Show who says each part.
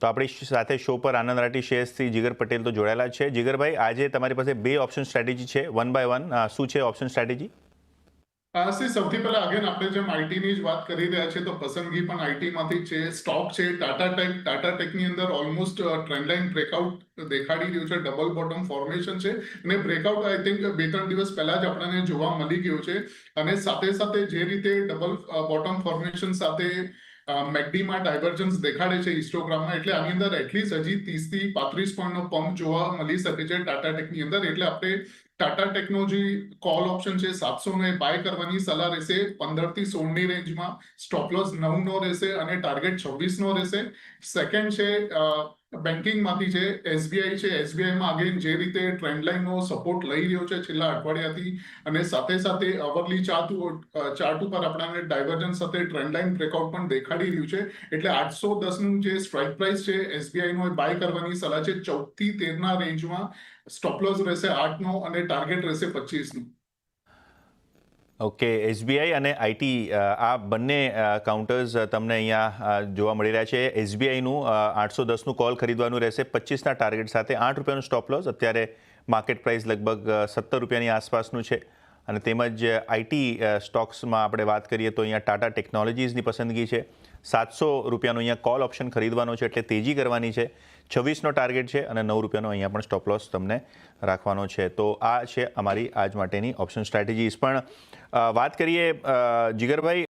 Speaker 1: તો આપણી સાથે શો પર આનંદ રાઠી શેર્સથી જીગર પટેલ તો જોડાયેલા છે। જીગરભાઈ, આજે તમારી પાસે બે ઓપ્શન સ્ટ્રેટેજી છે, વન બાય વન શું છે ઓપ્શન સ્ટ્રેટેજી?
Speaker 2: સૌથી પહેલા અગેન આપણે જેમ આઈટીની જ વાત કરી રહ્યા છીએ તો પસંદગી પણ આઈટીમાંથી છે। સ્ટોક છે ટાટા ટેકની અંદર ઓલમોસ્ટ ટ્રેન્ડ લાઇન બ્રેકઆઉટ દેખાડી રહ્યું છે, ડબલ બોટમ ફોર્મેશન છે અને બ્રેકઆઉટ આઈ થિંક 2-3 દિવસ પહેલા જ આપણને જોવા મળી ગયું છે। અને સાથે સાથે જે રીતે ડબલ બોટમ ફોર્મેશન સાથે મેકડીમાં ડાયવર્જન્સ દેખાડે છે હિસ્ટોગ્રામમાં, એટલે આની અંદર એટલીસ્ટ હજી 30 થી 35 પોઈન્ટનો પંપ જોવા મળી શકે છે ટાટા ટેકની અંદર। એટલે આપણે ટાટા ટેકનોલોજી કોલ ઓપ્શન છે 700 ને બાય કરવાની સલાહ રહેશે। 15 થી 16 ની રેન્જમાં સ્ટોપ લોસ 9 નો રહેશે અને ટાર્ગેટ 26 નો રહેશે। સેકન્ડ છે બેન્કિંગમાંથી છે એસબીઆઈ છે। એસબીઆઈમાં અગેન જે રીતે ટ્રેન્ડ લાઇનનો સપોર્ટ લઈ રહ્યો છે છેલ્લા અઠવાડિયાથી, અને સાથે સાથે અવરલી ચાર્ટ ઉપર આપણને ડાયવર્જન્સ સાથે ટ્રેન્ડ લાઇન બ્રેકઆઉટ પણ દેખાડી રહ્યું છે। એટલે 810 નું જે સ્ટ્રાઇક પ્રાઇસ છે એસબીઆઈ નો બાય કરવાની સલાહ છે। 14 થી 13 ના રેન્જમાં સ્ટોપ લોસ રહેશે 8 નો અને ટાર્ગેટ રહેશે 25 નું।
Speaker 1: ઓકે, એસબીઆઈ અને આઈટી આ બંને કાઉન્ટર્સ તમને અહીંયા જોવા મળી રહ્યા છે। એસબીઆઈનું 810નું કોલ ખરીદવાનું રહેશે 25ના ટાર્ગેટ સાથે, 8 રૂપિયાનું સ્ટોપ લોસ। અત્યારે માર્કેટ પ્રાઇસ લગભગ 17 રૂપિયાની આસપાસનું છે। અને તેમજ આઈટી સ્ટોક્સમાં આપણે વાત કરીએ તો અહીંયા ટાટા ટેકનોલોજીસની પસંદગી છે। 700 રૂપિયાનો અહીંયા કોલ ઓપ્શન ખરીદવાનો છે, એટલે તેજી કરવાની છે। 26નો ટાર્ગેટ છે અને 9 રૂપિયાનો અહીંયા પણ સ્ટોપ લોસ તમને રાખવાનો છે। તો આ છે અમારી આજ માટેની ઓપ્શન સ્ટ્રેટેજીસ। પણ વાત કરીએ જીગરભાઈ,